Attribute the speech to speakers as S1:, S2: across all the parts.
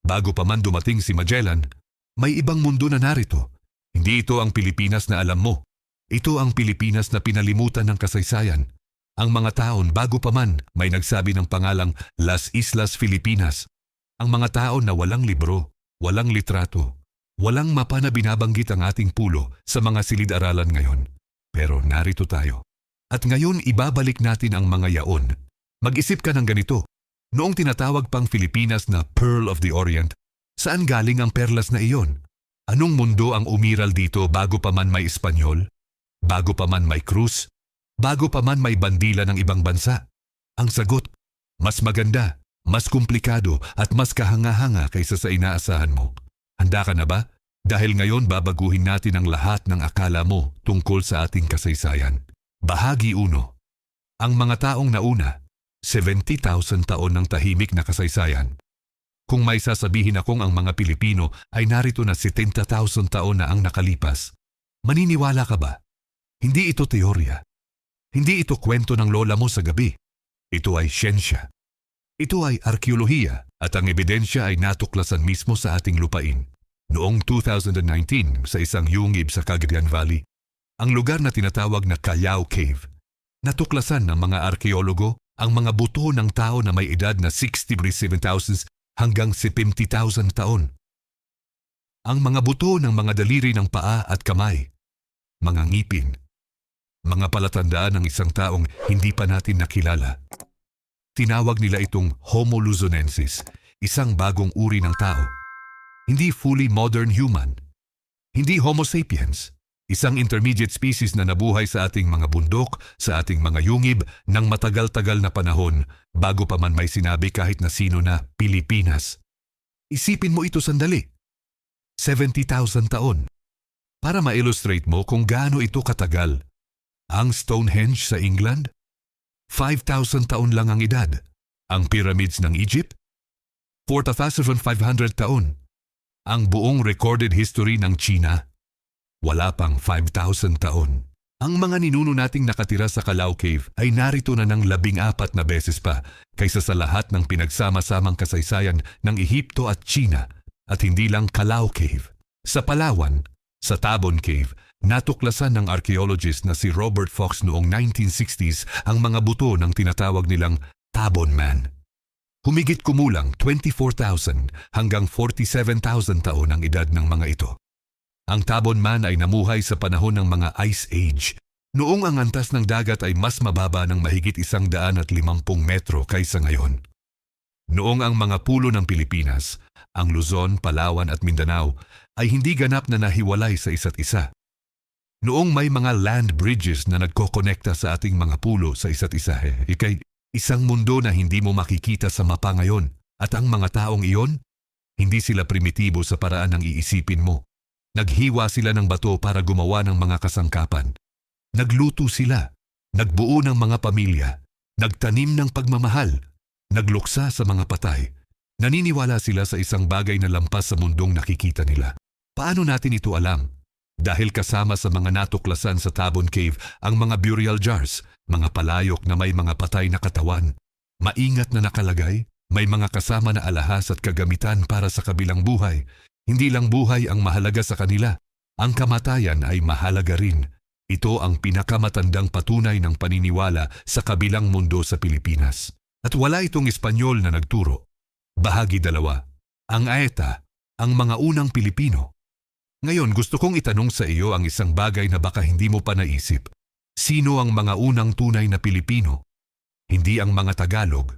S1: Bago pa man dumating si Magellan, may ibang mundo na narito. Hindi ito ang Pilipinas na alam mo. Ito ang Pilipinas na pinalimutan ng kasaysayan. Ang mga taon bago pa man may nagsabi ng pangalang Las Islas Filipinas. Ang mga taon na walang libro, walang litrato, walang mapa na binabanggit ang ating pulo sa mga silid-aralan ngayon. Pero narito tayo. At ngayon ibabalik natin ang mga yaon. Mag-isip ka ng ganito. Noong tinatawag pang Pilipinas na Pearl of the Orient, saan galing ang perlas na iyon? Anong mundo ang umiral dito bago pa man may Espanyol? Bago pa man may krus? Bago pa man may bandila ng ibang bansa? Ang sagot, mas maganda, mas komplikado at mas kahanga-hanga kaysa sa inaasahan mo. Handa ka na ba? Dahil ngayon babaguhin natin ang lahat ng akala mo tungkol sa ating kasaysayan. Bahagi 1. Ang mga taong nauna, 70,000 taon ng tahimik na kasaysayan. Kung may sasabihin akong ang mga Pilipino ay narito na 70,000 taon na ang nakalipas, maniniwala ka ba? Hindi ito teorya. Hindi ito kwento ng lola mo sa gabi. Ito ay siyensya. Ito ay arkeolohiya at ang ebidensya ay natuklasan mismo sa ating lupain. Noong 2019 sa isang yungib sa Cagayan Valley, ang lugar na tinatawag na Callao Cave, natuklasan ng mga arkeologo ang mga buto ng tao na may edad na 67,000 hanggang 70,000 taon. Ang mga buto ng mga daliri ng paa at kamay, mga ngipin, mga palatandaan ng isang taong hindi pa natin nakilala. Tinawag nila itong Homo luzonensis, isang bagong uri ng tao. Hindi fully modern human. Hindi Homo sapiens, isang intermediate species na nabuhay sa ating mga bundok, sa ating mga yungib ng matagal-tagal na panahon bago pa man may sinabi kahit na sino na Pilipinas. Isipin mo ito sandali. 70,000 taon. Para ma-illustrate mo kung gaano ito katagal. Ang Stonehenge sa England? 5,000 taon lang ang edad. Ang pyramids ng Egypt? 4,500 taon. Ang buong recorded history ng China? Wala pang 5,000 taon. Ang mga ninuno nating nakatira sa Callao Cave ay narito na ng 14 na beses pa kaysa sa lahat ng pinagsama-samang kasaysayan ng Ehipto at China at hindi lang Callao Cave. Sa Palawan, sa Tabon Cave, natuklasan ng archaeologist na si Robert Fox noong 1960s ang mga buto ng tinatawag nilang Tabon Man. Humigit kumulang 24,000 hanggang 47,000 taon ang edad ng mga ito. Ang Tabon Man ay namuhay sa panahon ng mga Ice Age, noong ang antas ng dagat ay mas mababa ng mahigit 150 metro kaysa ngayon. Noong ang mga pulo ng Pilipinas, ang Luzon, Palawan at Mindanao, ay hindi ganap na nahiwalay sa isa't isa. Noong may mga land bridges na nagkokonekta sa ating mga pulo sa isa't isa, ikay isang mundo na hindi mo makikita sa mapa ngayon. At ang mga taong iyon, hindi sila primitibo sa paraan ng iisipin mo. Naghiwa sila ng bato para gumawa ng mga kasangkapan. Nagluto sila, nagbuo ng mga pamilya, nagtanim ng pagmamahal, nagluksa sa mga patay. Naniniwala sila sa isang bagay na lampas sa mundong nakikita nila. Paano natin ito alam? Dahil kasama sa mga natuklasan sa Tabon Cave ang mga burial jars, mga palayok na may mga patay na katawan. Maingat na nakalagay, may mga kasama na alahas at kagamitan para sa kabilang buhay. Hindi lang buhay ang mahalaga sa kanila, ang kamatayan ay mahalaga rin. Ito ang pinakamatandang patunay ng paniniwala sa kabilang mundo sa Pilipinas. At wala itong Espanyol na nagturo. Bahagi 2. Ang Aeta, ang mga unang Pilipino. Ngayon gusto kong itanong sa iyo ang isang bagay na baka hindi mo pa naisip. Sino ang mga unang tunay na Pilipino? Hindi ang mga Tagalog.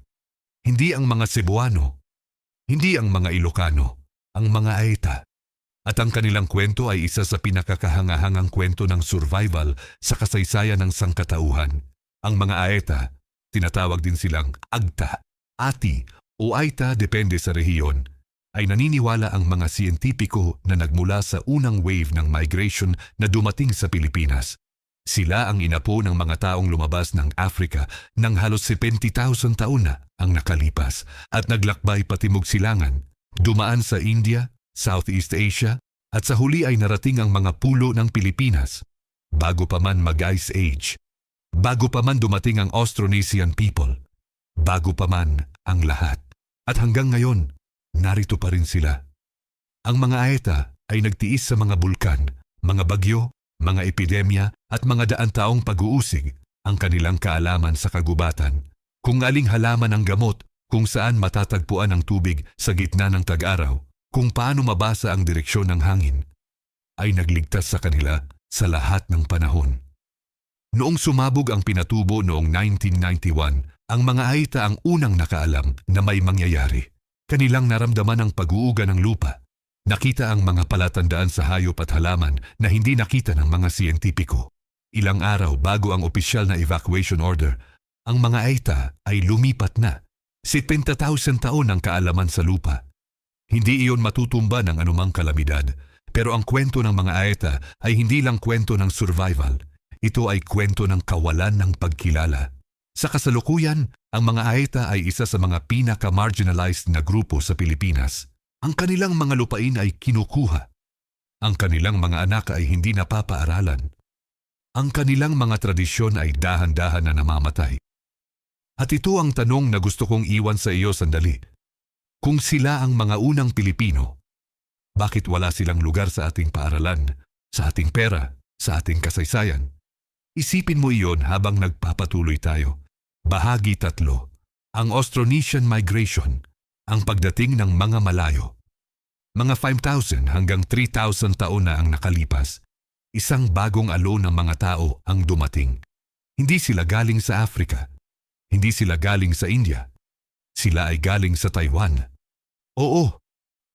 S1: Hindi ang mga Cebuano. Hindi ang mga Ilocano. Ang mga Aeta. At ang kanilang kwento ay isa sa pinakakahangahangang kwento ng survival sa kasaysayan ng sangkatauhan. Ang mga Aeta, tinatawag din silang Agta, Ati o Aita depende sa rehiyon, ay naniniwala ang mga siyentipiko na nagmula sa unang wave ng migration na dumating sa Pilipinas. Sila ang inapo ng mga taong lumabas ng Africa ng halos 70,000 taon na ang nakalipas at naglakbay patimog silangan, dumaan sa India, Southeast Asia at sa huli ay narating ang mga pulo ng Pilipinas. Bago pa man mag-Ice Age, bago pa man dumating ang Austronesian people, bago pa man ang lahat. At hanggang ngayon, narito pa rin sila. Ang mga Aeta ay nagtiis sa mga bulkan, mga bagyo, mga epidemya at mga daan-taong pag-uusig ang kanilang kaalaman sa kagubatan. Kung aling halaman ang gamot, kung saan matatagpuan ang tubig sa gitna ng tag-araw, kung paano mabasa ang direksyon ng hangin, ay nagligtas sa kanila sa lahat ng panahon. Noong sumabog ang Pinatubo noong 1991, ang mga Aita ang unang nakaalam na may mangyayari. Kanilang naramdaman ang pag-uuga ng lupa. Nakita ang mga palatandaan sa hayop at halaman na hindi nakita ng mga siyentipiko. Ilang araw bago ang opisyal na evacuation order, ang mga Aita ay lumipat na. 70,000 taon ang kaalaman sa lupa. Hindi iyon matutumba ng anumang kalamidad, pero ang kwento ng mga Aeta ay hindi lang kwento ng survival. Ito ay kwento ng kawalan ng pagkilala. Sa kasalukuyan, ang mga Aeta ay isa sa mga pinaka-marginalized na grupo sa Pilipinas. Ang kanilang mga lupain ay kinukuha. Ang kanilang mga anak ay hindi napapaaralan. Ang kanilang mga tradisyon ay dahan-dahan na namamatay. At ito ang tanong na gusto kong iwan sa iyo sandali. Kung sila ang mga unang Pilipino, bakit wala silang lugar sa ating paaralan, sa ating pera, sa ating kasaysayan? Isipin mo iyon habang nagpapatuloy tayo. Bahagi 3. Ang Austronesian Migration, ang pagdating ng mga Malayo. Mga 5,000 hanggang 3,000 taon na ang nakalipas. Isang bagong alon ng mga tao ang dumating. Hindi sila galing sa Africa. Hindi sila galing sa India. Sila ay galing sa Taiwan. Oo,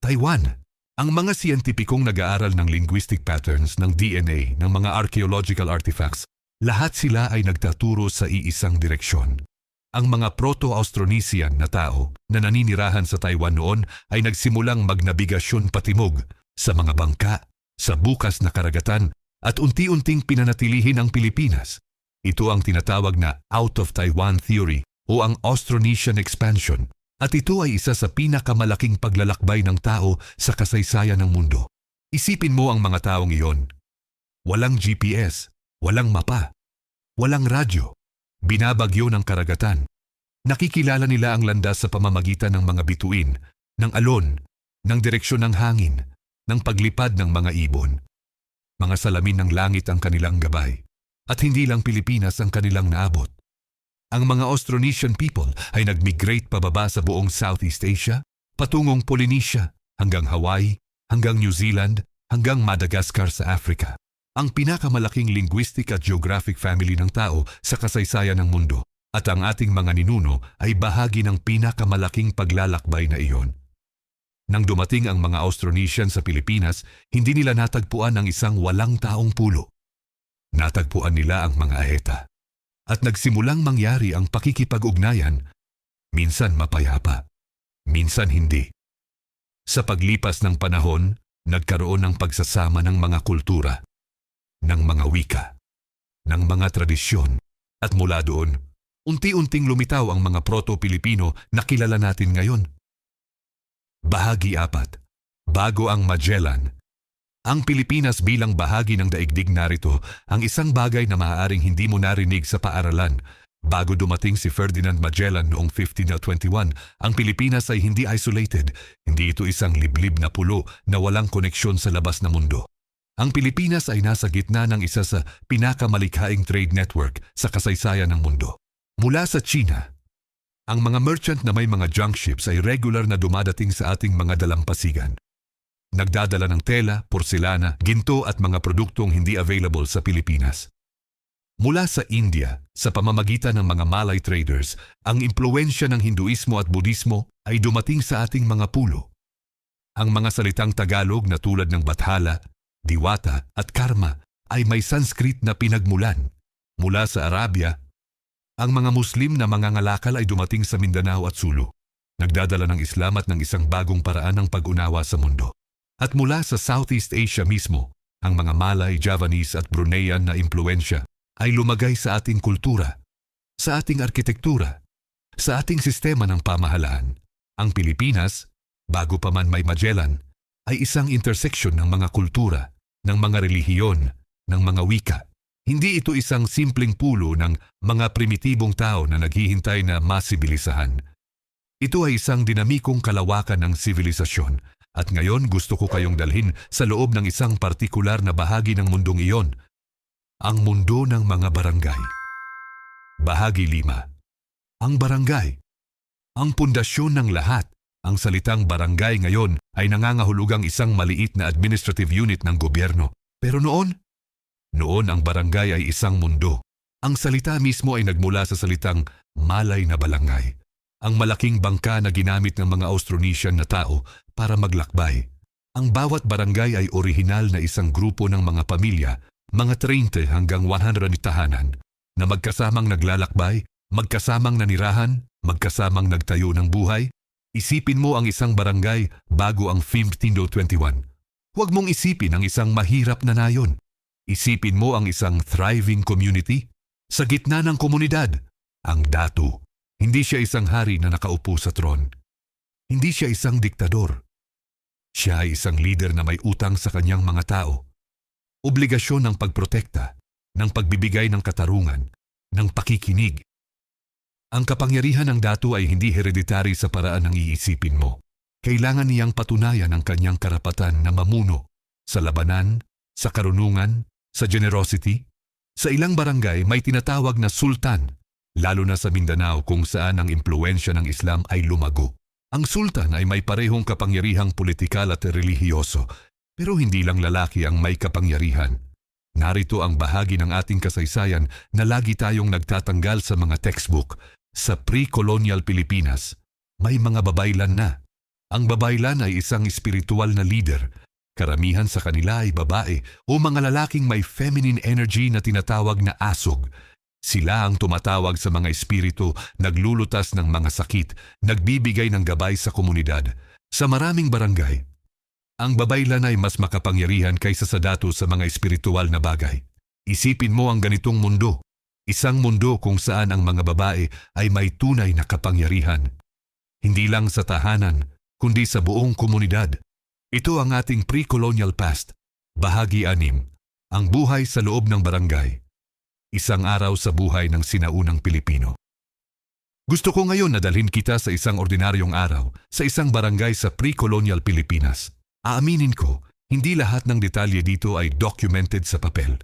S1: Taiwan. Ang mga siyentipikong nag-aaral ng linguistic patterns ng DNA ng mga archaeological artifacts, lahat sila ay nagtaturo sa iisang direksyon. Ang mga Proto-Austronesian na tao na naninirahan sa Taiwan noon ay nagsimulang magnabigasyon patimog sa mga bangka, sa bukas na karagatan at unti-unting pinanatilihin ang Pilipinas. Ito ang tinatawag na Out of Taiwan Theory o ang Austronesian Expansion at ito ay isa sa pinakamalaking paglalakbay ng tao sa kasaysayan ng mundo. Isipin mo ang mga taong iyon. Walang GPS, walang mapa, walang radyo. Binabagyo ng karagatan. Nakikilala nila ang landas sa pamamagitan ng mga bituin, ng alon, ng direksyon ng hangin, ng paglipad ng mga ibon. Mga salamin ng langit ang kanilang gabay. At hindi lang Pilipinas ang kanilang naabot. Ang mga Austronesian people ay nag-migrate pababa sa buong Southeast Asia, patungong Polynesia, hanggang Hawaii, hanggang New Zealand, hanggang Madagascar sa Africa. Ang pinakamalaking linguistic at geographic family ng tao sa kasaysayan ng mundo at ang ating mga ninuno ay bahagi ng pinakamalaking paglalakbay na iyon. Nang dumating ang mga Austronesian sa Pilipinas, hindi nila natagpuan ang isang walang taong pulo. Natagpuan nila ang mga Aeta at nagsimulang mangyari ang pakikipag-ugnayan, minsan mapayapa, minsan hindi. Sa paglipas ng panahon, nagkaroon ng pagsasama ng mga kultura, ng mga wika, ng mga tradisyon, at mula doon, unti-unting lumitaw ang mga Proto-Pilipino na kilala natin ngayon. Bahagi 4. Bago ang Magellan. Ang Pilipinas bilang bahagi ng daigdig narito ang isang bagay na maaaring hindi mo narinig sa paaralan. Bago dumating si Ferdinand Magellan noong 1521, ang Pilipinas ay hindi isolated. Hindi ito isang liblib na pulo na walang koneksyon sa labas na mundo. Ang Pilipinas ay nasa gitna ng isa sa pinakamalikhaing trade network sa kasaysayan ng mundo. Mula sa China, ang mga merchant na may mga junk ships ay regular na dumadating sa ating mga dalampasigan. Nagdadala ng tela, porselana, ginto at mga produktong hindi available sa Pilipinas. Mula sa India, sa pamamagitan ng mga Malay traders, ang impluwensya ng Hinduismo at Budismo ay dumating sa ating mga pulo. Ang mga salitang Tagalog na tulad ng Bathala, Diwata at Karma ay may Sanskrit na pinagmulan. Mula sa Arabia, ang mga Muslim na mangangalakal ay dumating sa Mindanao at Sulu. Nagdadala ng Islam at ng isang bagong paraan ng pag-unawa sa mundo. At mula sa Southeast Asia mismo, ang mga Malay, Javanese at Bruneian na impluensya ay lumagay sa ating kultura, sa ating arkitektura, sa ating sistema ng pamahalaan. Ang Pilipinas, bago pa man may Magellan, ay isang intersection ng mga kultura, ng mga relihiyon, ng mga wika. Hindi ito isang simpleng pulo ng mga primitibong tao na naghihintay na masibilisahan. Ito ay isang dinamikong kalawakan ng sivilisasyon at ngayon gusto ko kayong dalhin sa loob ng isang partikular na bahagi ng mundong iyon, ang mundo ng mga barangay. Bahagi 5. Ang barangay. Ang pundasyon ng lahat. Ang salitang barangay ngayon ay nangangahulugang isang maliit na administrative unit ng gobyerno. Pero noon ang barangay ay isang mundo. Ang salita mismo ay nagmula sa salitang malay na balangay. Ang malaking bangka na ginamit ng mga Austronesian na tao para maglakbay. Ang bawat barangay ay orihinal na isang grupo ng mga pamilya, mga 30 hanggang 100 na tahanan, na magkasamang naglalakbay, magkasamang nanirahan, magkasamang nagtayo ng buhay. Isipin mo ang isang barangay bago ang 1521. Huwag mong isipin ang isang mahirap na nayon. Isipin mo ang isang thriving community. Sa gitna ng komunidad, ang datu. Hindi siya isang hari na nakaupo sa tron. Hindi siya isang diktador. Siya ay isang leader na may utang sa kanyang mga tao. Obligasyon ng pagprotekta, ng pagbibigay ng katarungan, ng pakikinig. Ang kapangyarihan ng datu ay hindi hereditary sa paraan ng iisipin mo. Kailangan niyang patunayan ang kanyang karapatan na mamuno sa labanan, sa karunungan, sa generosity. Sa ilang barangay may tinatawag na sultan, lalo na sa Mindanao kung saan ang impluensya ng Islam ay lumago. Ang sultan ay may parehong kapangyarihang politikal at relihiyoso, pero hindi lang lalaki ang may kapangyarihan. Narito ang bahagi ng ating kasaysayan na lagi tayong nagtatanggal sa mga textbook. Sa pre-colonial Pilipinas, may mga babaylan na. Ang babaylan ay isang espiritual na leader. Karamihan sa kanila ay babae o mga lalaking may feminine energy na tinatawag na asog. Sila ang tumatawag sa mga espiritu, naglulutas ng mga sakit, nagbibigay ng gabay sa komunidad. Sa maraming barangay, ang babaylan ay mas makapangyarihan kaysa sa datu sa mga espiritual na bagay. Isipin mo ang ganitong mundo. Isang mundo kung saan ang mga babae ay may tunay na kapangyarihan. Hindi lang sa tahanan, kundi sa buong komunidad. Ito ang ating pre-colonial past. Bahagi 6. Ang buhay sa loob ng barangay. Isang araw sa buhay ng sinaunang Pilipino. Gusto ko ngayon na dalhin kita sa isang ordinaryong araw sa isang barangay sa pre-colonial Pilipinas. Aaminin ko, hindi lahat ng detalye dito ay documented sa papel.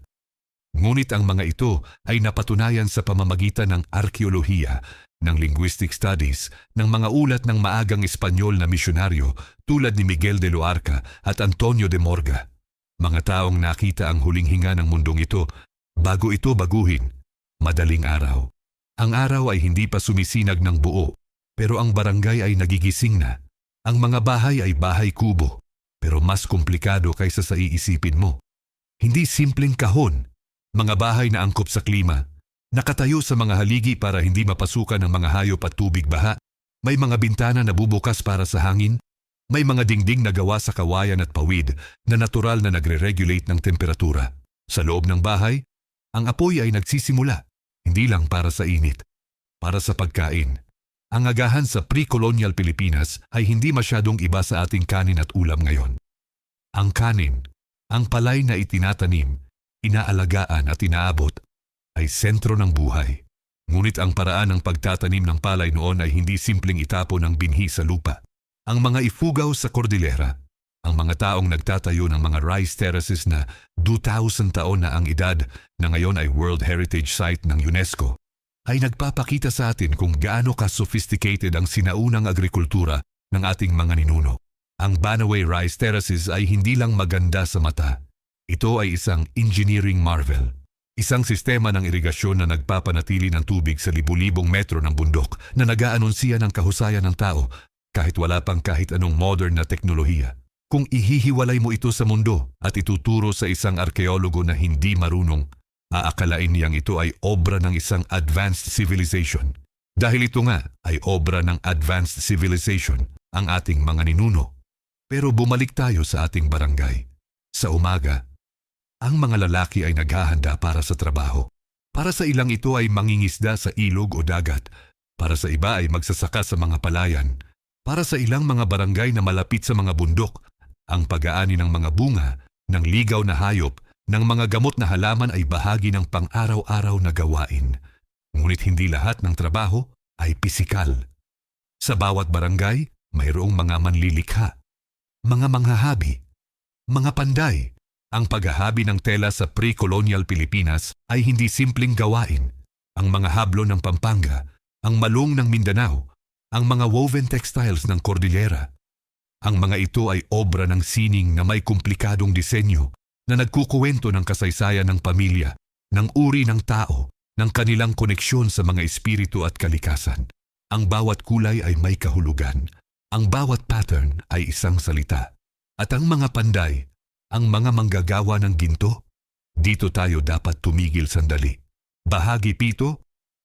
S1: Ngunit ang mga ito ay napatunayan sa pamamagitan ng arkeolohiya, ng linguistic studies, ng mga ulat ng maagang Espanyol na misyonaryo tulad ni Miguel de Loarca at Antonio de Morga. Mga taong nakita ang huling hinga ng mundong ito bago ito baguhin. Madaling araw. Ang araw ay hindi pa sumisinag ng buo, pero ang barangay ay nagigising na. Ang mga bahay ay bahay kubo, pero mas komplikado kaysa sa iisipin mo. Hindi simpleng kahon. Mga bahay na angkop sa klima, nakatayo sa mga haligi para hindi mapasukan ng mga hayop at tubig baha, may mga bintana na bubukas para sa hangin, may mga dingding na gawa sa kawayan at pawid na natural na nagre-regulate ng temperatura. Sa loob ng bahay, ang apoy ay nagsisimula, hindi lang para sa init, para sa pagkain. Ang agahan sa pre-colonial Pilipinas ay hindi masyadong iba sa ating kanin at ulam ngayon. Ang kanin, ang palay na itinatanim, inaalagaan at inaabot, ay sentro ng buhay. Ngunit ang paraan ng pagtatanim ng palay noon ay hindi simpleng itapon ng binhi sa lupa. Ang mga ifugaw sa kordilera, ang mga taong nagtatayo ng mga rice terraces na 2,000 taon na ang edad na ngayon ay World Heritage Site ng UNESCO, ay nagpapakita sa atin kung gaano ka-sophisticated ang sinaunang agrikultura ng ating mga ninuno. Ang Banaway Rice Terraces ay hindi lang maganda sa mata. Ito ay isang engineering marvel. Isang sistema ng irigasyon na nagpapanatili ng tubig sa libu-libong metro ng bundok na nag-aanunsiya ng kahusayan ng tao kahit wala pang kahit anong modern na teknolohiya. Kung ihihiwalay mo ito sa mundo at ituturo sa isang arkeologo na hindi marunong, aakalain niyang ito ay obra ng isang advanced civilization. Dahil ito nga ay obra ng advanced civilization, ang ating mga ninuno. Pero bumalik tayo sa ating barangay. Sa umaga, ang mga lalaki ay naghahanda para sa trabaho. Para sa ilang ito ay mangingisda sa ilog o dagat. Para sa iba ay magsasaka sa mga palayan. Para sa ilang mga barangay na malapit sa mga bundok, ang pag-aani ng mga bunga, ng ligaw na hayop, ng mga gamot na halaman ay bahagi ng pang-araw-araw na gawain. Ngunit hindi lahat ng trabaho ay pisikal. Sa bawat barangay, mayroong mga manlilikha, mga manghahabi, mga panday. Ang paghahabi ng tela sa pre-colonial Pilipinas ay hindi simpleng gawain. Ang mga hablo ng Pampanga, ang malung ng Mindanao, ang mga woven textiles ng Cordillera. Ang mga ito ay obra ng sining na may komplikadong disenyo na nagkukuwento ng kasaysayan ng pamilya, ng uri ng tao, ng kanilang koneksyon sa mga espiritu at kalikasan. Ang bawat kulay ay may kahulugan. Ang bawat pattern ay isang salita. At ang mga panday, ang mga manggagawa ng ginto, dito tayo dapat tumigil sandali. Bahagi 7,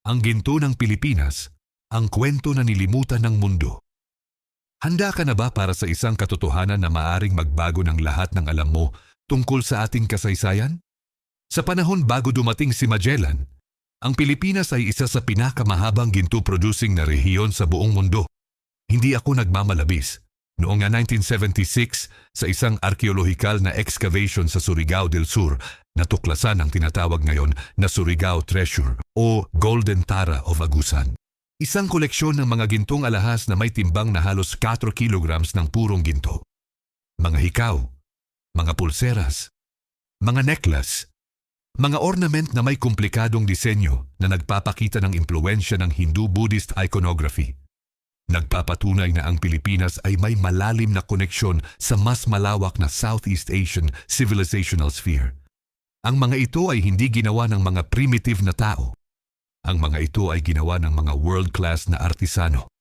S1: ang ginto ng Pilipinas, ang kwento na nilimutan ng mundo. Handa ka na ba para sa isang katotohanan na maaring magbago ng lahat ng alam mo tungkol sa ating kasaysayan? Sa panahon bago dumating si Magellan, ang Pilipinas ay isa sa pinakamahabang ginto-producing na rehiyon sa buong mundo. Hindi ako nagmamalabis. Noong 1976, sa isang arkeolohikal na excavation sa Surigao del Sur, natuklasan ang tinatawag ngayon na Surigao Treasure o Golden Tara of Agusan. Isang koleksyon ng mga gintong alahas na may timbang na halos 4 kilograms ng purong ginto. Mga hikaw, mga pulseras, mga necklace, mga ornament na may komplikadong disenyo na nagpapakita ng impluensya ng Hindu-Buddhist iconography. Nagpapatunay na ang Pilipinas ay may malalim na koneksyon sa mas malawak na Southeast Asian civilizational sphere. Ang mga ito ay hindi ginawa ng mga primitive na tao. Ang mga ito ay ginawa ng mga world-class na artisano.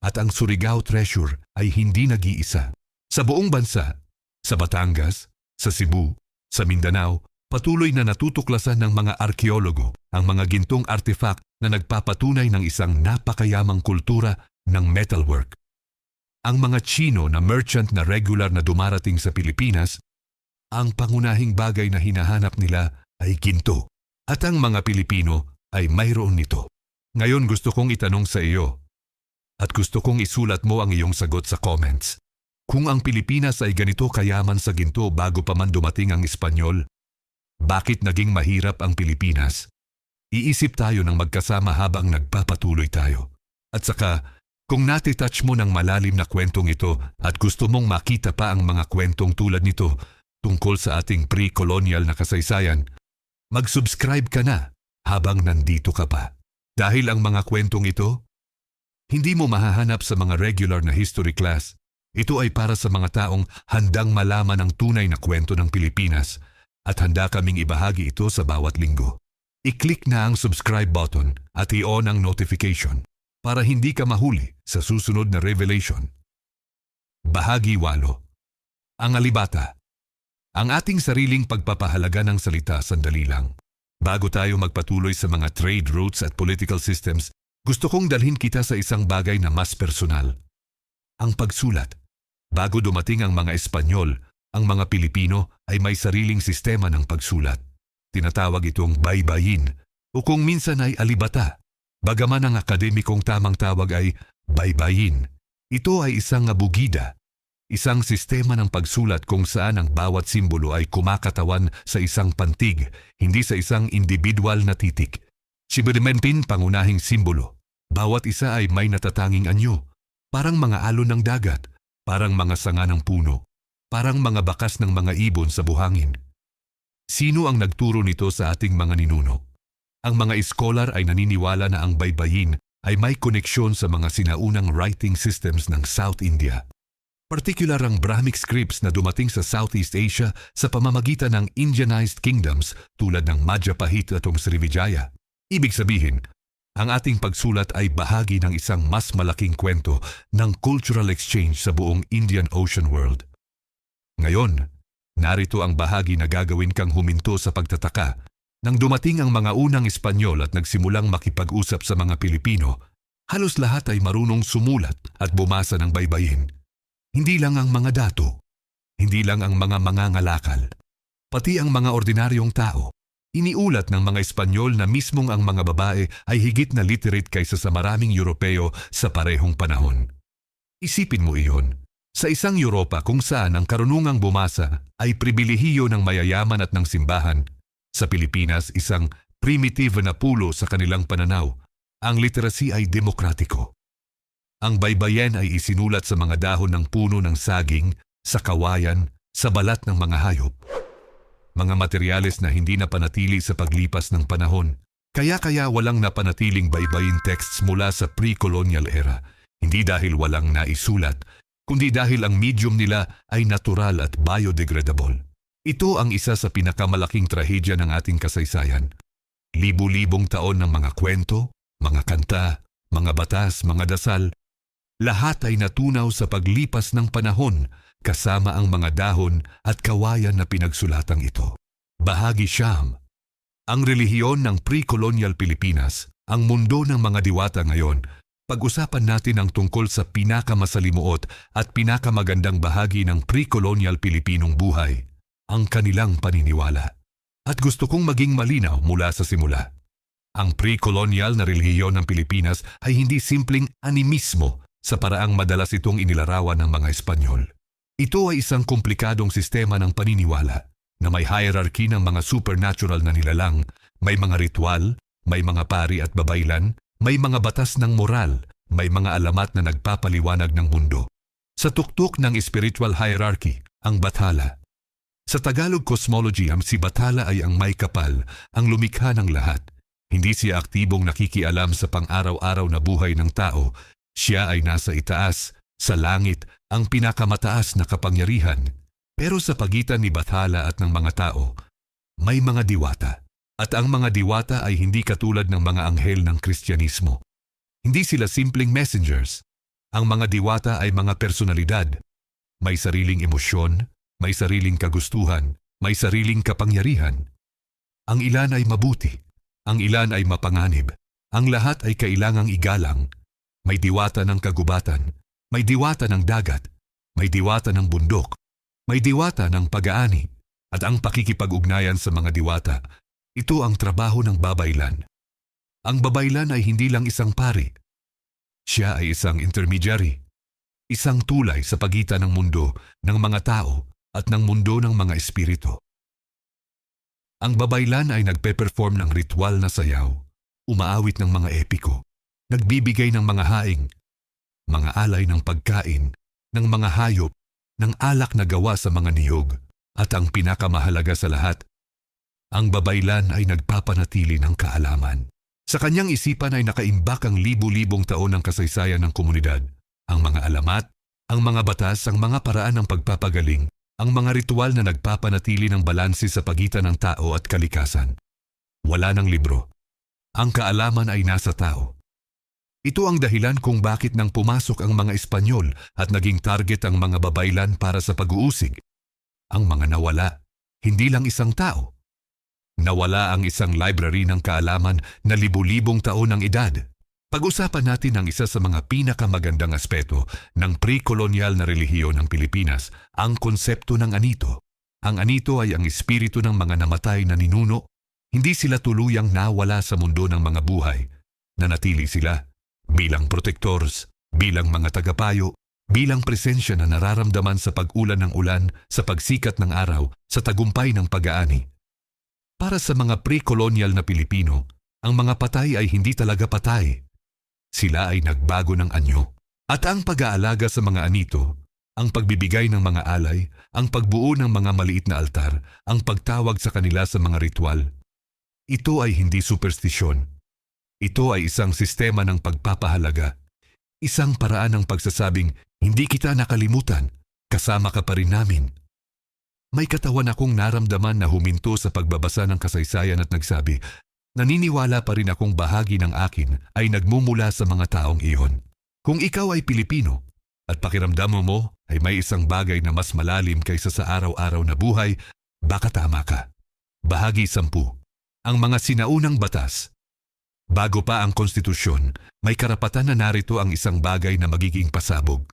S1: At ang Surigao Treasure ay hindi nag-iisa. Sa buong bansa, sa Batangas, sa Cebu, sa Mindanao, patuloy na natutuklasan ng mga arkeologo ang mga gintong artifact na nagpapatunay ng isang napakayamang kultura ng metalwork. Ang mga Chino na merchant na regular na dumarating sa Pilipinas, ang pangunahing bagay na hinahanap nila ay ginto. At ang mga Pilipino ay mayroon nito. Ngayon gusto kong itanong sa iyo, at gusto kong isulat mo ang iyong sagot sa comments. Kung ang Pilipinas ay ganito kayaman sa ginto bago pa man dumating ang Espanyol, bakit naging mahirap ang Pilipinas? Iisip tayo ng magkasama habang nagpapatuloy tayo. At saka, kung natitouch mo ng malalim na kwentong ito at gusto mong makita pa ang mga kwentong tulad nito tungkol sa ating pre-colonial na kasaysayan, mag-subscribe ka na habang nandito ka pa. Dahil ang mga kwentong ito, hindi mo mahahanap sa mga regular na history class. Ito ay para sa mga taong handang malaman ang tunay na kwento ng Pilipinas at handa kaming ibahagi ito sa bawat linggo. I-click na ang subscribe button at i-on ang notification para hindi ka mahuli sa susunod na revelation. Bahagi 8. Ang alibata. Ang ating sariling pagpapahalaga ng salita sandali lang. Bago tayo magpatuloy sa mga trade routes at political systems, gusto kong dalhin kita sa isang bagay na mas personal. Ang pagsulat. Bago dumating ang mga Espanyol, ang mga Pilipino ay may sariling sistema ng pagsulat. Tinatawag itong baybayin o kung minsan ay alibata. Bagaman ang akademikong tamang tawag ay baybayin, ito ay isang bugida. Isang sistema ng pagsulat kung saan ang bawat simbolo ay kumakatawan sa isang pantig, hindi sa isang individual na titik. Sibementin pangunahing simbolo. Bawat isa ay may natatanging anyo, parang mga alon ng dagat, parang mga sanga ng puno, parang mga bakas ng mga ibon sa buhangin. Sino ang nagturo nito sa ating mga ninuno? Ang mga iskolar ay naniniwala na ang baybayin ay may koneksyon sa mga sinaunang writing systems ng South India. Partikular ang Brahmic scripts na dumating sa Southeast Asia sa pamamagitan ng Indianized kingdoms tulad ng Madhya Pradesh at Srivijaya. Ibig sabihin, ang ating pagsulat ay bahagi ng isang mas malaking kwento ng cultural exchange sa buong Indian Ocean world. Ngayon, narito ang bahagi na gagawin kang huminto sa pagtataka. Nang dumating ang mga unang Espanyol at nagsimulang makipag-usap sa mga Pilipino, halos lahat ay marunong sumulat at bumasa ng baybayin. Hindi lang ang mga dato, hindi lang ang mga mangangalakal, pati ang mga ordinaryong tao. Iniulat ng mga Espanyol na mismong ang mga babae ay higit na literate kaysa sa maraming Europeo sa parehong panahon. Isipin mo iyon. Sa isang Europa kung saan ang karunungang bumasa ay pribilehiyo ng mayayaman at ng simbahan, sa Pilipinas isang primitive na pulo sa kanilang pananaw, ang literacy ay demokratiko. Ang baybayin ay isinulat sa mga dahon ng puno ng saging, sa kawayan, sa balat ng mga hayop. Mga materyales na hindi napanatili sa paglipas ng panahon. Kaya walang napanatiling baybayin texts mula sa pre-colonial era. Hindi dahil walang naisulat, kundi dahil ang medium nila ay natural at biodegradable. Ito ang isa sa pinakamalaking trahedya ng ating kasaysayan. Libu-libong taon ng mga kwento, mga kanta, mga batas, mga dasal, lahat ay natunaw sa paglipas ng panahon kasama ang mga dahon at kawayan na pinagsulatang ito. Bahagi Siyam. Ang relihiyon ng pre-colonial Pilipinas, ang mundo ng mga diwata ngayon. Pag-usapan natin ang tungkol sa pinakamasalimuot at pinakamagandang bahagi ng pre-colonial Pilipinong buhay, ang kanilang paniniwala. At gusto kong maging malinaw mula sa simula. Ang pre-colonial na relihiyon ng Pilipinas ay hindi simpleng animismo sa paraang madalas itong inilarawan ng mga Espanyol. Ito ay isang komplikadong sistema ng paniniwala na may hierarchy ng mga supernatural na nilalang, may mga ritual, may mga pari at babaylan, may mga batas ng moral, may mga alamat na nagpapaliwanag ng mundo. Sa tuktok ng spiritual hierarchy, ang Bathala. Sa Tagalog cosmology, ang si Bathala ay ang may kapal, ang lumikha ng lahat. Hindi siya aktibong nakikialam sa pang-araw-araw na buhay ng tao. Siya ay nasa itaas, sa langit, ang pinakamataas na kapangyarihan. Pero sa pagitan ni Bathala at ng mga tao, may mga diwata. At ang mga diwata ay hindi katulad ng mga anghel ng Kristyanismo. Hindi sila simpleng messengers. Ang mga diwata ay mga personalidad. May sariling emosyon, may sariling kagustuhan, may sariling kapangyarihan. Ang ilan ay mabuti, ang ilan ay mapanganib. Ang lahat ay kailangang igalang. May diwata ng kagubatan, may diwata ng dagat, may diwata ng bundok, may diwata ng pag-aani, at ang pakikipag-ugnayan sa mga diwata. Ito ang trabaho ng babaylan. Ang babaylan ay hindi lang isang pari. Siya ay isang intermediary, isang tulay sa pagitan ng mundo ng mga tao at ng mundo ng mga espiritu. Ang babaylan ay nagpe-perform ng ritual na sayaw, umaawit ng mga epiko, nagbibigay ng mga haing, mga alay ng pagkain, ng mga hayop, ng alak na gawa sa mga niyog, at ang pinakamahalaga sa lahat, ang babaylan ay nagpapanatili ng kaalaman. Sa kanyang isipan ay nakaimbak ang libu-libong taon ng kasaysayan ng komunidad, ang mga alamat, ang mga batas, ang mga paraan ng pagpapagaling, ang mga ritual na nagpapanatili ng balanse sa pagitan ng tao at kalikasan. Wala ng libro. Ang kaalaman ay nasa tao. Ito ang dahilan kung bakit nang pumasok ang mga Espanyol at naging target ang mga babaylan para sa pag-uusig. Ang mga nawala, hindi lang isang tao. Nawala ang isang library ng kaalaman na libu-libong taon ng edad. Pag-usapan natin ang isa sa mga pinakamagandang aspeto ng pre-colonial na relihiyon ng Pilipinas, ang konsepto ng anito. Ang anito ay ang espiritu ng mga namatay na ninuno. Hindi sila tuluyang nawala sa mundo ng mga buhay. Nanatili sila bilang protectors, bilang mga tagapayo, bilang presensya na nararamdaman sa pag-ulan ng ulan, sa pagsikat ng araw, sa tagumpay ng pag-aani. Para sa mga pre-colonial na Pilipino, ang mga patay ay hindi talaga patay. Sila ay nagbago ng anyo. At ang pag-aalaga sa mga anito, ang pagbibigay ng mga alay, ang pagbuo ng mga maliit na altar, ang pagtawag sa kanila sa mga ritual, ito ay hindi superstisyon. Ito ay isang sistema ng pagpapahalaga. Isang paraan ng pagsasabing, hindi kita nakalimutan, kasama ka pa rin namin. May katawan akong naramdaman na huminto sa pagbabasa ng kasaysayan at nagsabi, naniniwala pa rin akong bahagi ng akin ay nagmumula sa mga taong iyon. Kung ikaw ay Pilipino at pakiramdam mo ay may isang bagay na mas malalim kaysa sa araw-araw na buhay, baka tama ka. Bahagi 10. Ang mga sinaunang batas. Bago pa ang konstitusyon, may karapatan na narito ang isang bagay na magiging pasabog.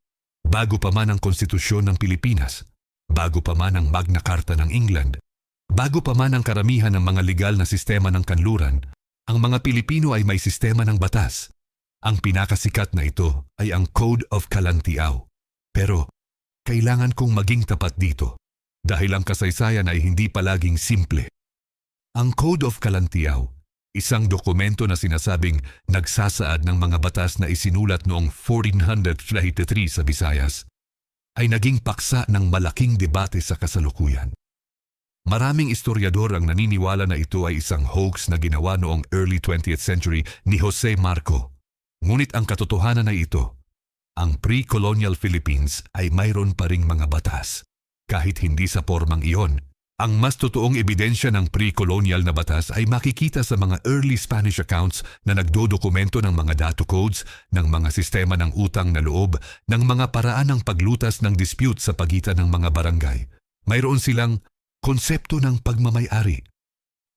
S1: Bago pa man ang konstitusyon ng Pilipinas, bago pa man ang Magna Carta ng England, bago pa man ang karamihan ng mga legal na sistema ng kanluran, ang mga Pilipino ay may sistema ng batas. Ang pinakasikat na ito ay ang Code of Kalantiaw. Pero, kailangan kong maging tapat dito dahil ang kasaysayan ay hindi palaging simple. Ang Code of Kalantiaw, isang dokumento na sinasabing nagsasaad ng mga batas na isinulat noong 1493 sa Visayas, ay naging paksa ng malaking debate sa kasalukuyan. Maraming historiador ang naniniwala na ito ay isang hoax na ginawa noong early 20th century ni Jose Marco. Ngunit ang katotohanan ay ito, ang pre-colonial Philippines ay mayroon pa ring mga batas. Kahit hindi sa formang iyon, ang mas totoong ebidensya ng pre-colonial na batas ay makikita sa mga early Spanish accounts na nagdodokumento ng mga dato codes, ng mga sistema ng utang na loob, ng mga paraan ng paglutas ng dispute sa pagitan ng mga barangay. Mayroon silang konsepto ng pagmamay-ari.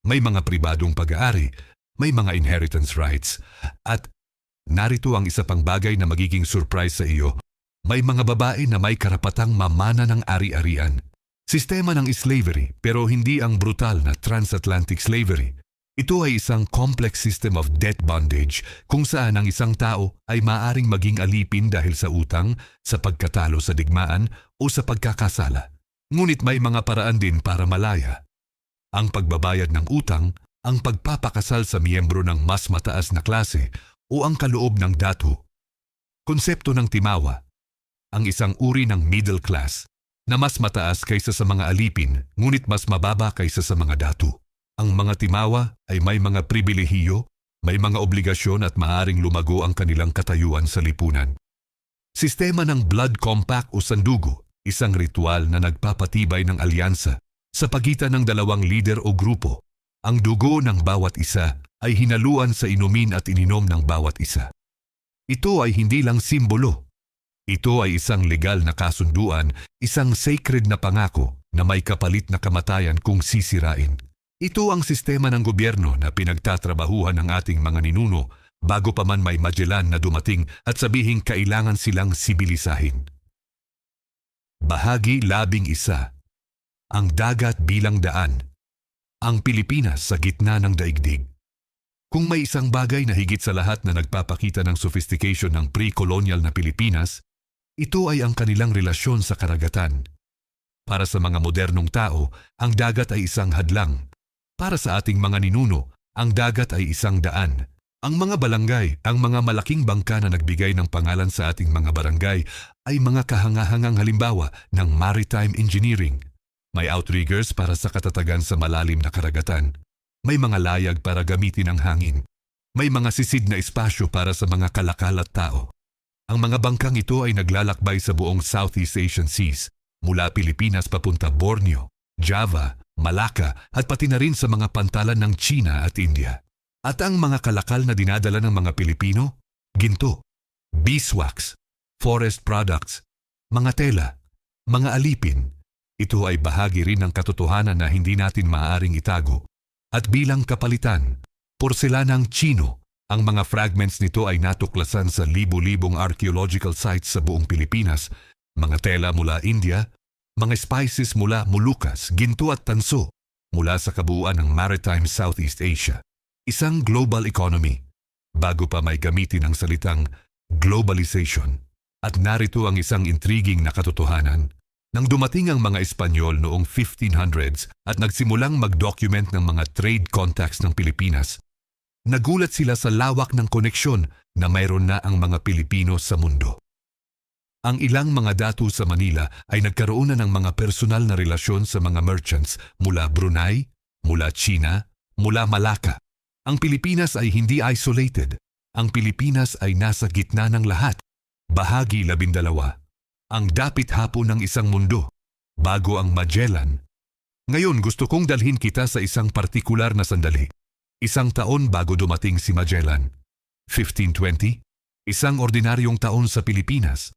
S1: May mga pribadong pag-aari, may mga inheritance rights, at narito ang isa pang bagay na magiging surprise sa iyo. May mga babae na may karapatang mamana ng ari-arian. Sistema ng slavery pero hindi ang brutal na transatlantic slavery. Ito ay isang complex system of debt bondage kung saan ang isang tao ay maaring maging alipin dahil sa utang, sa pagkatalo sa digmaan o sa pagkakasala. Ngunit may mga paraan din para malaya. Ang pagbabayad ng utang, ang pagpapakasal sa miyembro ng mas mataas na klase o ang kaloob ng dato. Konsepto ng timawa, ang isang uri ng middle class na mas mataas kaysa sa mga alipin ngunit mas mababa kaysa sa mga dato. Ang mga timawa ay may mga pribilehiyo, may mga obligasyon at maaring lumago ang kanilang katayuan sa lipunan. Sistema ng blood compact o sandugo, isang ritual na nagpapatibay ng alyansa sa pagitan ng dalawang lider o grupo. Ang dugo ng bawat isa ay hinaluan sa inumin at ininom ng bawat isa. Ito ay hindi lang simbolo. Ito ay isang legal na kasunduan, isang sacred na pangako na may kapalit na kamatayan kung sisirain. Ito ang sistema ng gobyerno na pinagtatrabahuhan ng ating mga ninuno bago pa man may Magellan na dumating at sabihing kailangan silang sibilisahin. Bahagi 11. Ang dagat bilang daan. Ang Pilipinas sa gitna ng daigdig. Kung may isang bagay na higit sa lahat na nagpapakita ng sophistication ng pre-colonial na Pilipinas, ito ay ang kanilang relasyon sa karagatan. Para sa mga modernong tao, ang dagat ay isang hadlang. Para sa ating mga ninuno, ang dagat ay isang daan. Ang mga balangay, ang mga malaking bangka na nagbigay ng pangalan sa ating mga barangay ay mga kahangahangang halimbawa ng maritime engineering. May outriggers para sa katatagan sa malalim na karagatan. May mga layag para gamitin ang hangin. May mga sisid na espasyo para sa mga kalakal at tao. Ang mga bangkang ito ay naglalakbay sa buong Southeast Asian Seas, mula Pilipinas papunta Borneo, Java, Malacca at pati na rin sa mga pantalan ng China at India. At ang mga kalakal na dinadala ng mga Pilipino, ginto, beeswax, forest products, mga tela, mga alipin. Ito ay bahagi rin ng katotohanan na hindi natin maaaring itago. At bilang kapalitan, porselanang Chino, ang mga fragments nito ay natuklasan sa libu-libong archaeological sites sa buong Pilipinas, mga tela mula India, mga spices mula Moluccas, ginto at tanso mula sa kabuuan ng maritime Southeast Asia. Isang global economy, bago pa may gamitin ang salitang globalization. At narito ang isang intriguing na katotohanan. Nang dumating ang mga Espanyol noong 1500s at nagsimulang mag-document ng mga trade contacts ng Pilipinas, nagulat sila sa lawak ng koneksyon na mayroon na ang mga Pilipino sa mundo. Ang ilang mga datu sa Manila ay nagkaroon na ng mga personal na relasyon sa mga merchants mula Brunei, mula China, mula Malacca. Ang Pilipinas ay hindi isolated. Ang Pilipinas ay nasa gitna ng lahat. Bahagi 12. Ang dapit hapon ng isang mundo, bago ang Magellan. Ngayon gusto kong dalhin kita sa isang partikular na sandali. Isang taon bago dumating si Magellan. 1520, isang ordinaryong taon sa Pilipinas.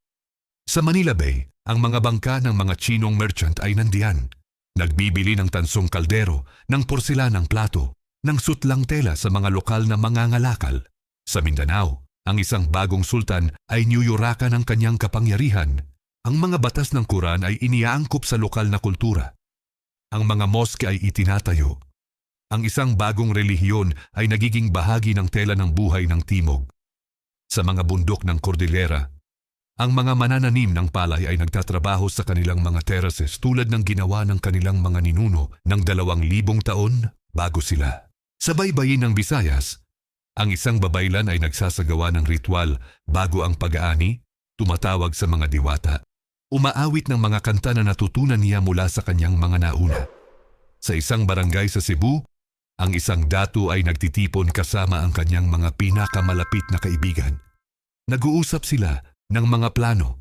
S1: Sa Manila Bay, ang mga bangka ng mga Chinong merchant ay nandiyan. Nagbibili ng tansong kaldero, ng porselanang plato, ng sutlang tela sa mga lokal na mangangalakal. Sa Mindanao, ang isang bagong sultan ay niyuyurakan ng kanyang kapangyarihan. Ang mga batas ng Quran ay iniaangkop sa lokal na kultura. Ang mga moske ay itinatayo. Ang isang bagong relihiyon ay nagiging bahagi ng tela ng buhay ng Timog. Sa mga bundok ng Cordillera, ang mga manananim ng palay ay nagtatrabaho sa kanilang mga terraces tulad ng ginawa ng kanilang mga ninuno ng 2,000 taon bago sila. Sa baybayin ng Visayas, ang isang babaylan ay nagsasagawa ng ritual bago ang pag-aani, tumatawag sa mga diwata. Umaawit ng mga kanta na natutunan niya mula sa kanyang mga nauna. Sa isang barangay sa Cebu, ang isang datu ay nagtitipon kasama ang kanyang mga pinakamalapit na kaibigan. Nag-uusap sila ng mga plano,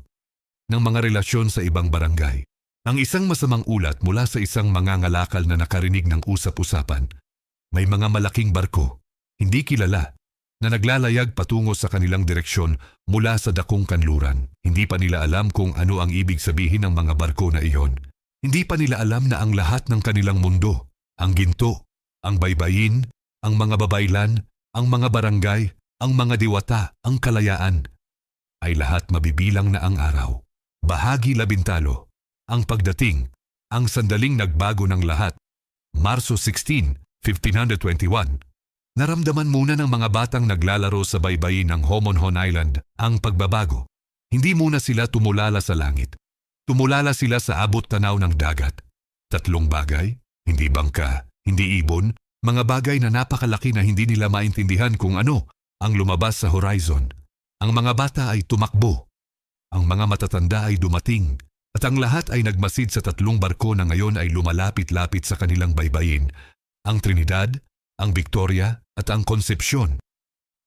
S1: ng mga relasyon sa ibang barangay. Ang isang masamang ulat mula sa isang mangangalakal na nakarinig ng usap-usapan. May mga malaking barko, hindi kilala, na naglalayag patungo sa kanilang direksyon mula sa dakong kanluran. Hindi pa nila alam kung ano ang ibig sabihin ng mga barko na iyon. Hindi pa nila alam na ang lahat ng kanilang mundo, ang ginto, ang baybayin, ang mga babaylan, ang mga barangay, ang mga diwata, ang kalayaan, ay lahat mabibilang na ang araw. Bahagi 13, ang pagdating, ang sandaling nagbago ng lahat. Marso 16, 1521. Naramdaman muna ng mga batang naglalaro sa baybayin ng Homonhon Island ang pagbabago. Hindi muna sila tumulala sa langit. Tumulala sila sa abot tanaw ng dagat. 3 bagay, hindi bangka, hindi ibon, mga bagay na napakalaki na hindi nila maintindihan kung ano ang lumabas sa horizon. Ang mga bata ay tumakbo. Ang mga matatanda ay dumating. At ang lahat ay nagmasid sa 3 barko na ngayon ay lumalapit-lapit sa kanilang baybayin. Ang Trinidad, ang Victoria at ang Concepcion.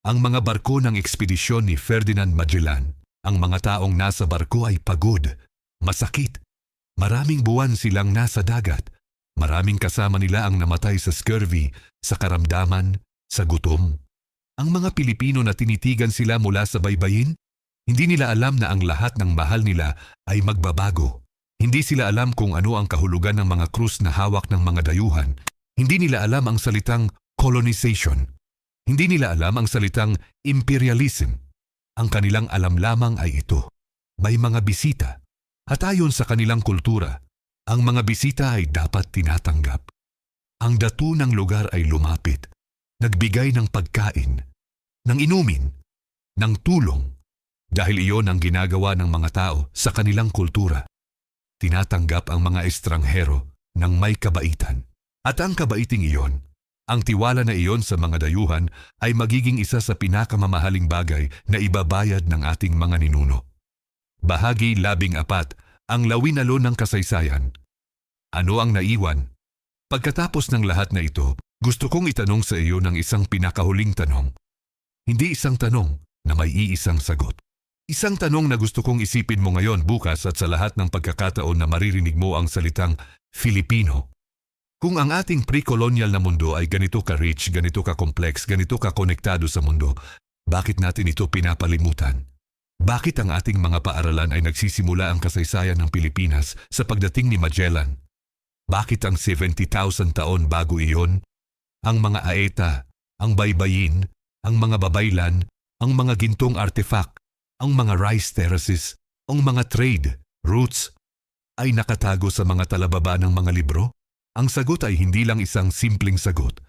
S1: Ang mga barko ng ekspedisyon ni Ferdinand Magellan. Ang mga taong nasa barko ay pagod, masakit. Maraming buwan silang nasa dagat. Maraming kasama nila ang namatay sa scurvy, sa karamdaman, sa gutom. Ang mga Pilipino na tinitigan sila mula sa baybayin, hindi nila alam na ang lahat ng mahal nila ay magbabago. Hindi sila alam kung ano ang kahulugan ng mga krus na hawak ng mga dayuhan. Hindi nila alam ang salitang colonization. Hindi nila alam ang salitang imperialism. Ang kanilang alam lamang ay ito. May mga bisita. At ayon sa kanilang kultura, ang mga bisita ay dapat tinatanggap. Ang datu ng lugar ay lumapit. Nagbigay ng pagkain, ng inumin, ng tulong. Dahil iyon ang ginagawa ng mga tao sa kanilang kultura. Tinatanggap ang mga estranghero ng may kabaitan. At ang kabaiting iyon, ang tiwala na iyon sa mga dayuhan ay magiging isa sa pinakamamahaling bagay na ibabayad ng ating mga ninuno. Bahagi 14, ang lawinalo ng kasaysayan. Ano ang naiwan? Pagkatapos ng lahat na ito, gusto kong itanong sa iyo ng isang pinakahuling tanong. Hindi isang tanong na may iisang sagot. Isang tanong na gusto kong isipin mo ngayon, bukas at sa lahat ng pagkakataon na maririnig mo ang salitang Filipino. Kung ang ating pre-colonial na mundo ay ganito ka-rich, ganito ka-complex, ganito ka-konektado sa mundo, bakit natin ito pinapalimutan? Bakit ang ating mga paaralan ay nagsisimula ang kasaysayan ng Pilipinas sa pagdating ni Magellan? Bakit ang 70,000 taon bago iyon? Ang mga aeta, ang baybayin, ang mga babaylan, ang mga gintong artifact, ang mga rice terraces, ang mga trade, routes, ay nakatago sa mga talababa ng mga libro? Ang sagot ay hindi lang isang simpleng sagot.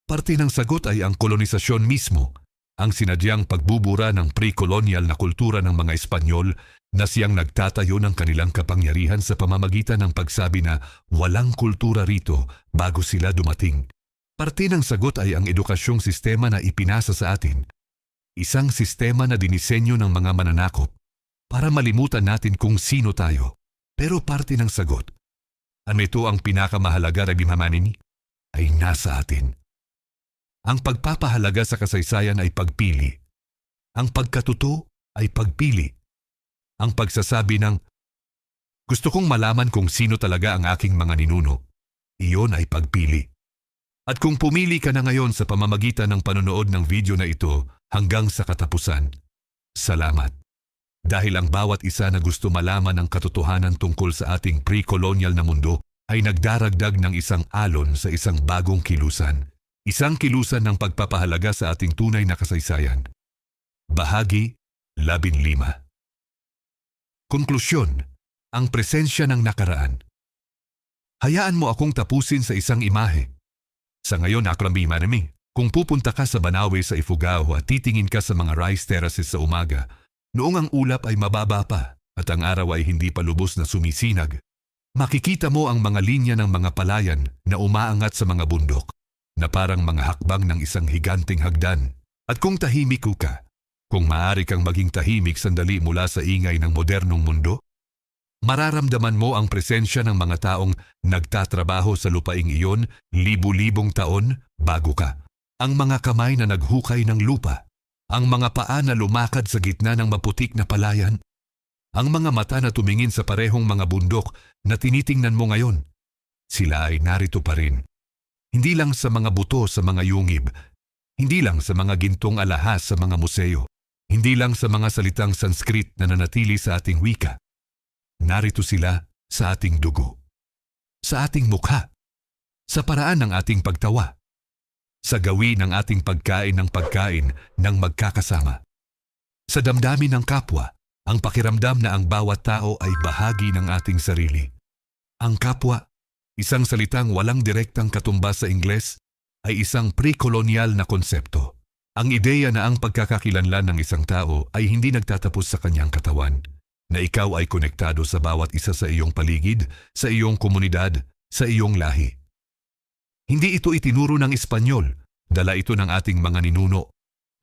S1: Parte ng sagot ay ang kolonisasyon mismo, ang sinadyang pagbubura ng pre-colonial na kultura ng mga Espanyol na siyang nagtatayo ng kanilang kapangyarihan sa pamamagitan ng pagsabi na walang kultura rito bago sila dumating. Parte ng sagot ay ang edukasyong sistema na ipinasa sa atin. Isang sistema na dinisenyo ng mga mananakop para malimutan natin kung sino tayo. Pero parte ng sagot, ano ito ang pinakamahalaga na bimamanin, ay nasa atin. Ang pagpapahalaga sa kasaysayan ay pagpili. Ang pagkatuto ay pagpili. Ang pagsasabi ng, gusto kong malaman kung sino talaga ang aking mga ninuno, iyon ay pagpili. At kung pumili ka na ngayon sa pamamagitan ng panonood ng video na ito hanggang sa katapusan, salamat. Dahil ang bawat isa na gusto malaman ang katotohanan tungkol sa ating pre-colonial na mundo ay nagdaragdag ng isang alon sa isang bagong kilusan. Isang kilusan ng pagpapahalaga sa ating tunay na kasaysayan. Bahagi 15. Konklusyon, ang presensya ng nakaraan. Hayaan mo akong tapusin sa isang imahe. Sa ngayon, Akrambi Manami, kung pupunta ka sa Banawe sa Ifugao at titingin ka sa mga rice terraces sa umaga, noong ang ulap ay mababa pa at ang araw ay hindi pa lubos na sumisinag, makikita mo ang mga linya ng mga palayan na umaangat sa mga bundok. na parang mga hakbang ng isang higanting hagdan. At kung tahimik ka, kung maaari kang maging tahimik sandali mula sa ingay ng modernong mundo, mararamdaman mo ang presensya ng mga taong nagtatrabaho sa lupaing iyon libu-libong taon bago ka. Ang mga kamay na naghukay ng lupa, ang mga paa na lumakad sa gitna ng maputik na palayan, ang mga mata na tumingin sa parehong mga bundok na tinitingnan mo ngayon. Sila ay narito pa rin. Hindi lang sa mga buto sa mga yungib, hindi lang sa mga gintong alahas sa mga museo, hindi lang sa mga salitang Sanskrit na nanatili sa ating wika. Narito sila sa ating dugo, sa ating mukha, sa paraan ng ating pagtawa, sa gawin ng ating pagkain ng magkakasama, sa damdamin ng kapwa, ang pakiramdam na ang bawat tao ay bahagi ng ating sarili. Ang kapwa, isang salitang walang direktang katumbas sa Ingles, ay isang pre-kolonyal na konsepto. Ang ideya na ang pagkakakilanlan ng isang tao ay hindi nagtatapos sa kanyang katawan, na ikaw ay konektado sa bawat isa sa iyong paligid, sa iyong komunidad, sa iyong lahi. Hindi ito itinuro ng Espanyol, dala ito ng ating mga ninuno.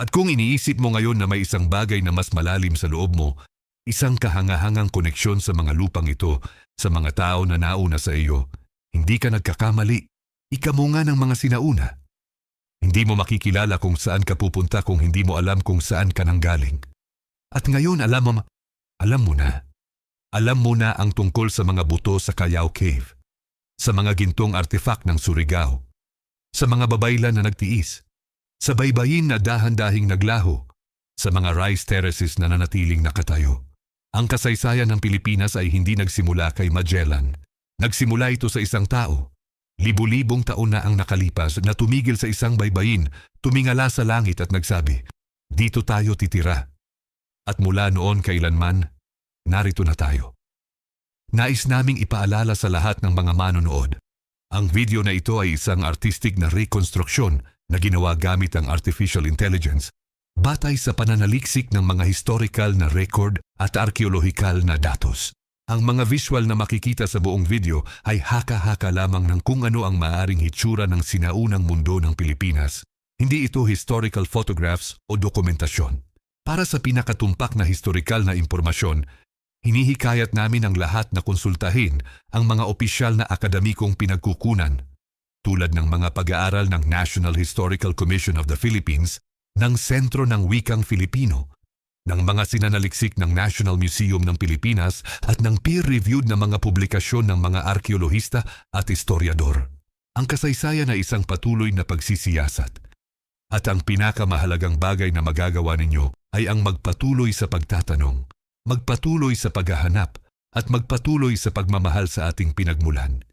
S1: At kung iniisip mo ngayon na may isang bagay na mas malalim sa loob mo, isang kahangahangang koneksyon sa mga lupang ito, sa mga tao na nauna sa iyo, hindi ka nagkakamali. Ika mo nga ng mga sinauna. Hindi mo makikilala kung saan ka pupunta kung hindi mo alam kung saan ka nanggaling. At ngayon alam mo na. Alam mo na ang tungkol sa mga buto sa Callao Cave, sa mga gintong artifact ng Surigao, sa mga babaylan na nagtiis, sa baybayin na dahan-dahing naglaho, sa mga rice terraces na nanatiling nakatayo. Ang kasaysayan ng Pilipinas ay hindi nagsimula kay Magellan. Nagsimula ito sa isang tao. Libu-libong taon na ang nakalipas na tumigil sa isang baybayin, tumingala sa langit at nagsabi, "Dito tayo titira." At mula noon kailanman, narito na tayo. Nais naming ipaalala sa lahat ng mga manonood. Ang video na ito ay isang artistic na rekonstruksyon na ginawa gamit ang artificial intelligence, batay sa pananaliksik ng mga historical na record at arkeolohikal na datos. Ang mga visual na makikita sa buong video ay haka-haka lamang ng kung ano ang maaaring hitsura ng sinaunang mundo ng Pilipinas. Hindi ito historical photographs o dokumentasyon. Para sa pinakatumpak na historical na impormasyon, hinihikayat namin ang lahat na konsultahin ang mga opisyal na akademikong pinagkukunan, tulad ng mga pag-aaral ng National Historical Commission of the Philippines, ng Sentro ng Wikang Filipino, ng mga sinanaliksik ng National Museum ng Pilipinas at ng peer-reviewed na mga publikasyon ng mga arkeolohista at historiador. Ang kasaysayan ay isang patuloy na pagsisiyasat. At ang pinakamahalagang bagay na magagawa ninyo ay ang magpatuloy sa pagtatanong, magpatuloy sa paghahanap, at magpatuloy sa pagmamahal sa ating pinagmulan.